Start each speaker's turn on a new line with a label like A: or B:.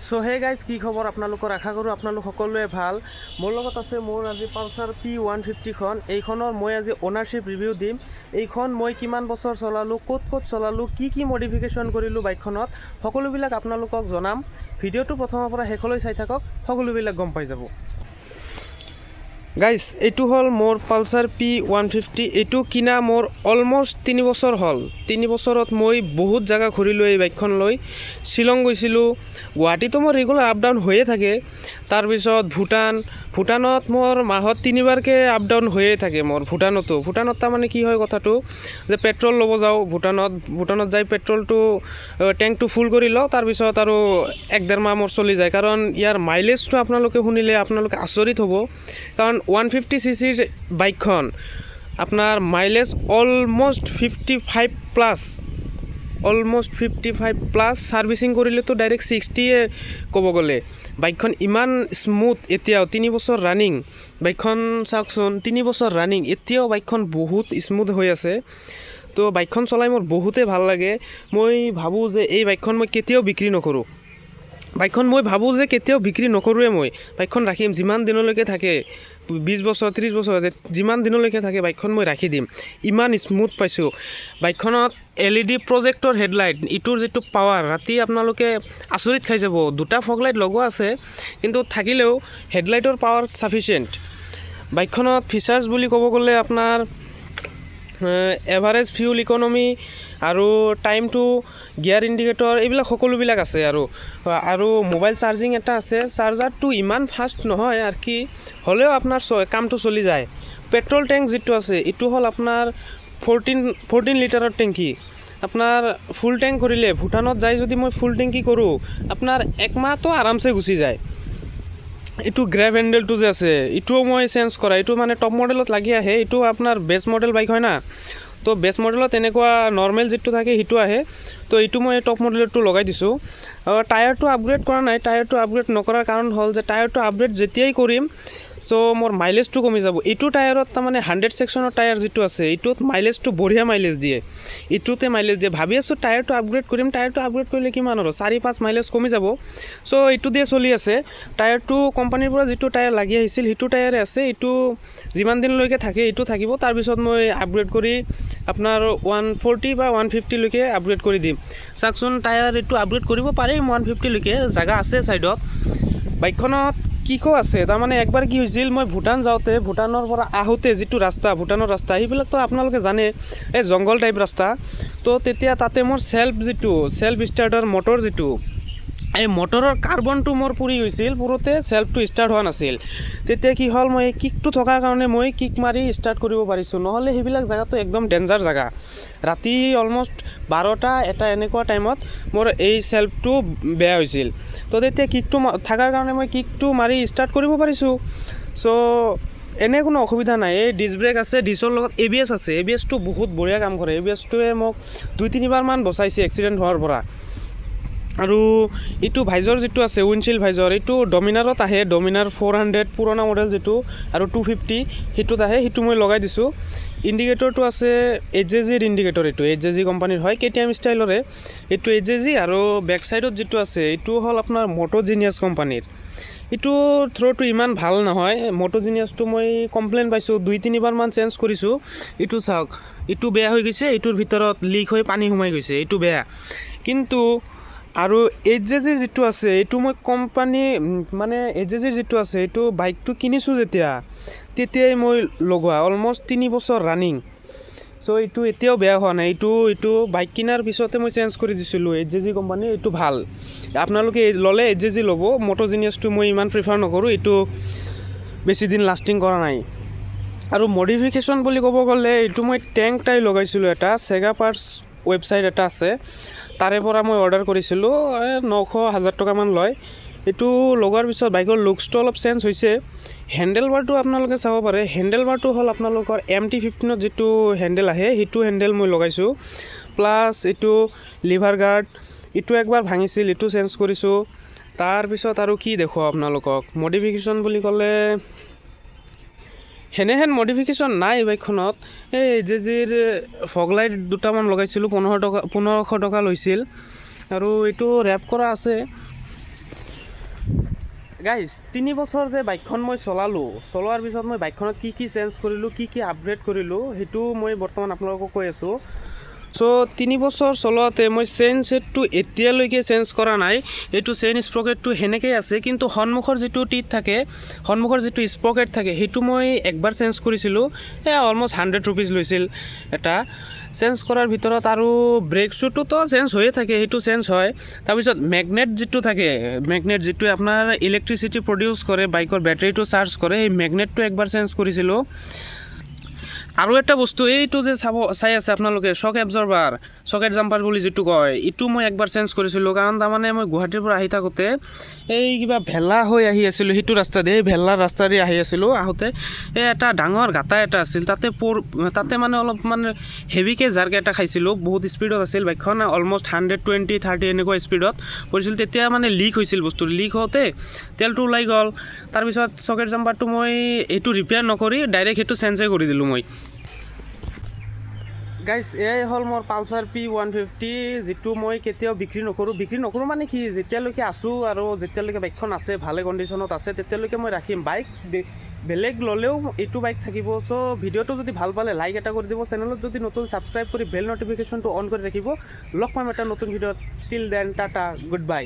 A: So hey guys কি খবৰ আপোনালোকৰ আশা কৰোঁ আপোনালোক সকলোৱে ভাল মোৰ লগত আছে মোৰ আজি পালচাৰ P150খন এইখনৰ মই আজি অ'নাৰশ্বিপ ৰিভিউ দিম এইখন মই কিমান বছৰ চলালোঁ ক'ত চলালোঁ কি মডিফিকেশ্যন কৰিলোঁ বাইকখনত সকলোবিলাক আপোনালোকক জনাম ভিডিঅ'টো প্ৰথমৰ পৰা শেষলৈ চাই থাকক সকলোবিলাক গম পাই যাব গাইজ এইটো হ'ল মোৰ পালচাৰ P150 এইটো কিনা মোৰ অলমষ্ট 3 বছৰ হ'ল 3 বছৰত মই বহুত জাগা ঘূৰিলোঁ এই বাইকখন লৈ শ্বিলং গৈছিলোঁ গুৱাহাটীতো মোৰ ৰেগুলাৰ আপ ডাউন হৈয়ে থাকে তাৰপিছত ভূটানত মোৰ মাহত 3বাৰকৈ আপ ডাউন হৈয়ে থাকে মোৰ ভূটানত তাৰমানে কি হয় কথাটো যে পেট্ৰল ল'ব যাওঁ ভূটানত যাই পেট্ৰলটো টেংকটো ফুল কৰি লওঁ তাৰপিছত আৰু 1-1.5 মাহ মোৰ চলি যায় কাৰণ ইয়াৰ মাইলেজটো আপোনালোকে শুনিলে আপোনালোকে আচৰিত হ'ব কাৰণ 150cc বাইকখন আপোনাৰ মাইলেজ অলমষ্ট 55 প্লাছ সাৰ্ভিসিং কৰিলেতো ডাইৰেক্ট 60 ক'ব গ'লে বাইকখন ইমান স্মুথ এতিয়াও 3 বছৰ ৰানিং বাইকখন চাওকচোন 3 বছৰ ৰানিং এতিয়াও বাইকখন বহুত স্মুথ হৈ আছে তো বাইকখন চলাই মোৰ বহুতেই ভাল লাগে মই ভাবোঁ যে এই বাইকখন মই কেতিয়াও বিক্ৰী নকৰোঁ মই বাইকখন ৰাখিম যিমান দিনলৈকে থাকে 20 বছৰ 30 বছৰ যিমান দিনলৈকে থাকে বাইকখন মই ৰাখি দিম ইমান স্মুথ পাইছোঁ বাইকখনত LED প্ৰজেক্টৰ হেডলাইট ইটোৰ যেটো পাৱাৰ ৰাতি আপোনালোকে আচৰিত খাই যাব দুটা ফগ লাইট লগোৱা আছে কিন্তু থাকিলেও হেডলাইটৰ পাৱাৰ সাফিচিয়েন্ট বাইকখনত ফিচাৰ্স বুলি ক'ব গ'লে আপোনাৰ এভাৰেজ ফিউল ইকনমি আৰু টাইম টু গিয়াৰ ইণ্ডিকেটৰ এইবিলাক সকলোবিলাক আছে আৰু মোবাইল চাৰ্জিং এটা আছে চাৰ্জাৰটো ইমান ফাষ্ট নহয় আৰু কি হ'লেও আপোনাৰ কামটো চলি যায় পেট্ৰল টেংক যেটো আছে ইটো হ'ল আপোনাৰ 14 লিটাৰৰ টেংকি আপোনাৰ ফুল টেংক কৰিলে ভূটানত যাই যদি মই ফুল টেংকি কৰোঁ আপোনাৰ 1 মাহটো আৰামছে গুচি যায় ইটো গ্ৰেভ হ্যান্ডেলটো যে আছে ইটোও মই চেঞ্জ কৰা ইটো মানে টপ মডেলত লাগি আহে ইটো আপোনাৰ বেস মডেল বাইক হয় না তো বেস মডেলত এনেকুৱা নৰ্মেল যেটো থাকে হিটো আহে তো ইটো মই টপ মডেলটো লগাই দিছোঁ টায়াৰটো আপগ্ৰেড কৰা নাই টায়াৰটো আপগ্ৰেড নকৰাৰ কাৰণ হ'ল যে টায়াৰটো আপগ্ৰেড যেতিয়াই কৰিম সো মোৰ মাইলেজটো কমি যাব ইটো টায়াৰত তাৰমানে 100 সেকশনৰ টায়াৰ যেটো আছে ইটোত মাইলেজটো বঢ়িয়া মাইলেজ দিয়ে ইটোতে মাইলেজ দিয়ে ভাবি আছোঁ টায়াৰটো আপগ্ৰেড কৰিলে কিমান আৰু 4-5 মাইলেজ কমি যাব সো ইটো দিয়ে চলি আছে টায়াৰটো কোম্পানীৰ পৰা যেটো টায়াৰ লাগি আহিছিল হিটো টায়াৰে আছে ইটো যিমান দিনলৈকে থাকে ইটো থাকিব তাৰ পিছত মই আপগ্ৰেড কৰি আপোনাৰ 140 বা 150 লৈকে আপগ্ৰেড কৰি দিম চাকচোন টায়াৰ ইটো আপগ্ৰেড কৰিব পাৰিম 150 লৈকে জায়গা আছে সাইডত বাইকখনত কিকো আছে তাৰমানে একবাৰ কি হৈছিল মই ভূটান যাওঁতে ভূটানৰ পৰা আহোতে যেটো ৰাস্তা ভূটানৰ ৰাস্তা এইবিলাক তো আপোনালোকে জানে এই জংগল টাইপ ৰাস্তা তো তেতিয়া তাতে মোৰ সেলফ ষ্টাৰ্টাৰ মটৰ যেটো এই মটৰৰ কাৰ্বনটো মোৰ পুৰি গৈছিল পুৰোতে সেলফটো ষ্টাৰ্ট হোৱা নাছিল তেতিয়া কি হ'ল মই কিকটো থকাৰ কাৰণে মই কিক মাৰি ষ্টাৰ্ট কৰিব পাৰিছোঁ নহলে সেইবিলাক জায়গাটো একদম ডেঞ্জাৰ জায়গা ৰাতি অলমষ্ট 12টা এটা এনেকুৱা টাইমত মোৰ এই সেলফটো বেয়া হৈছিল তো তেতিয়া কিকটো থাকাৰ কাৰণে মই কিকটো মাৰি ষ্টাৰ্ট কৰিব পাৰিছোঁ সো এনে কোনো অসুবিধা নাই এই ডিস্ক ব্ৰেক আছে ডিস্কৰ লগত ABS আছে ABSটো বহুত বঢ়িয়া কাম কৰে ABSটোৱে মোক 2-3 বাৰ মান বচাইছে এক্সিডেন্ট হোৱাৰ পৰা আৰু ইটো ভাইজৰ যেটো আছে উইন্ডশিল্ড ভাইজৰ ইটো ডমিনাৰত আহে ডমিনাৰ 400 পুৰণা মডেল যেটো আৰু 250 হিটোত আহে হিটো মই লগাই দিছোঁ ইণ্ডিকেটৰটো আছে HJG ইণ্ডিকেটৰ ইটো HJG কোম্পানীৰ হয় KTM ষ্টাইলৰে ইটো HJG আৰু বেক সাইডত যেটো আছে ইটো হ'ল আপোনাৰ মটোজিনিয়াছ কোম্পানীৰ ইটো থ্ৰোটো ইমান ভাল নহয় মটোজিনিয়াছটো মই কমপ্লেইন পাইছোঁ 2-3 বাৰ মান চেঞ্জ কৰিছোঁ ইটো চাওক ইটো বেয়া হৈ গৈছে ইটোৰ ভিতৰত লিক হৈ পানী সোমাই গৈছে ইটো বেয়া কিন্তু আৰু HJG যেটো আছে এটো মই কোম্পানী মানে HJG যেটো আছে এটো বাইকটো কিনিছো তেতিয়াই মই লগোৱা অলমষ্ট 3 বছৰ ৰানিং সো এটো এতিয়াও বেয়া হোৱা নাই এটো বাইক কিনাৰ পিছতে মই চেঞ্জ কৰি দিছিলোঁ HJG কোম্পানী এটো ভাল আপোনালোকে ললে HJG ল'ব মটোজিনিয়াছটো মই ইমান প্ৰিফাৰ নকৰোঁ এটো বেছি দিন লাষ্টিং কৰা নাই আৰু মডিফিকেশ্যন বুলি ক'ব গ'লে এটো মই ট্যাঙ্ক টাই লগাইছিলোঁ এটা সেগা পাৰ্টস ৱেবসাইট এটা আছে তাৰে পৰা মই অৰ্ডাৰ কৰিছিলোঁ 900,000 টকা মান লয় এটো লগোৱাৰ পিছত বাইকৰ লুকছটো অলপ চেঞ্জ হৈছে হ্যান্ডেল বাৰটো আপোনালোকে চাব পাৰে হ্যান্ডেল বাৰটো হ'ল আপোনালোকৰ MT-15ত যেটো হ্যান্ডেল আহে হিটো হ্যান্ডেল মই লগাইছোঁ প্লাস এটো লিভাৰ গাৰ্ড ইটো একবাৰ ভাঙিছিল ইটো চেঞ্জ কৰিছোঁ তাৰ পিছত আৰু কি দেখো আপোনালোকক মডিফিকেশ্যন বুলি ক'লে হেনেহেন মডিফিকেশ্যন নাই বাইকখনত এই HJGৰ ফগ লাইট দুটামান লগাইছিলোঁ 1500 টকা লৈছিল আৰু এইটো ৰেপ কৰা আছে গাইজ 3 বছৰ যে বাইকখন মই চলোৱাৰ পিছত মই বাইকখনত কি চেঞ্জ কৰিলোঁ, কি আপগ্ৰেড কৰিলোঁ, সেইটো মই বৰ্তমান আপোনালোকক কৈ আছোঁ। চ' 3 বছৰ চলাওঁতে মই চেইন ছেটটো এতিয়ালৈকে চেঞ্জ কৰা নাই। এইটো চেইন স্প্ৰকেটটো সেনেকৈয়ে আছে, কিন্তু সন্মুখৰ যিটো টিত থাকে, সন্মুখৰ যিটো স্প্ৰকেট থাকে, সেইটো মই একবাৰ চেঞ্জ কৰিছিলোঁ। অলমষ্ট 100 ৰুপিজ লৈছিল এটা। চেঞ্জ কৰাৰ ভিতৰত আৰু ব্ৰেক শ্বুটোতো চেঞ্জ হৈয়ে থাকে, সেইটো চেঞ্জ হয়। তাৰপিছত মেগনেট যিটো থাকে, মেগনেট যিটোৱে আপোনাৰ ইলেক্ট্ৰিচিটি প্ৰডিউচ কৰে, বাইকৰ বেটাৰীটো চাৰ্জ কৰে, সেই মেগনেটটো একবাৰ চেঞ্জ কৰিছিলোঁ। আৰু এটা বস্তু এইটো যে চাই আছে আপোনালোকে, শ্বক এবজৰ্ভাৰ, শ্বকেট জাম্পাৰ বুলি যিটো কয়, এইটো মই একবাৰ চেঞ্জ কৰিছিলোঁ। কাৰণ তাৰমানে মই গুৱাহাটীৰ পৰা আহি থাকোঁতে এই কিবা ভেলা হৈ আহি আছিলোঁ, সেইটো ৰাস্তাতে, এই ভেলাৰ ৰাস্তাৰে আহি আছিলোঁ। আহোঁতে এটা ডাঙৰ গাঁতা এটা আছিল, তাতে মানে অলপ মানে হেভিকৈ জাৰ্ক এটা খাইছিলোঁ। বহুত স্পীডত আছিল বাইকখন, অলমষ্ট 120-130 এনেকুৱা স্পীডত কৰিছিল। তেতিয়া মানে লিক হৈছিল বস্তুটো, লিক হওঁতে তেলটো ওলাই গ'ল। তাৰপিছত শ্বকেট জাম্পাৰটো মই এইটো ৰিপেয়াৰ নকৰি ডাইৰেক্ট সেইটো চেঞ্জে কৰি দিলোঁ মই। গাইজ এই হ'ল মোৰ পালচাৰ P150, যিটো মই কেতিয়াও বিক্ৰী নকৰোঁ মানে কি, যেতিয়ালৈকে আছোঁ আৰু যেতিয়ালৈকে বাইকখন আছে, ভালে কণ্ডিশ্যনত আছে, তেতিয়ালৈকে মই ৰাখিম। বাইক বেলেগ ল'লেও এইটো বাইক থাকিব। চ' ভিডিঅ'টো যদি ভাল পালে লাইক এটা কৰি দিব, চেনেলত যদি নতুন ছাবস্ক্ৰাইব কৰি বেল নটিফিকেশ্যনটো অন কৰি ৰাখিব। লগ পাম এটা নতুন ভিডিঅ'ত। Till then Tata, good bye.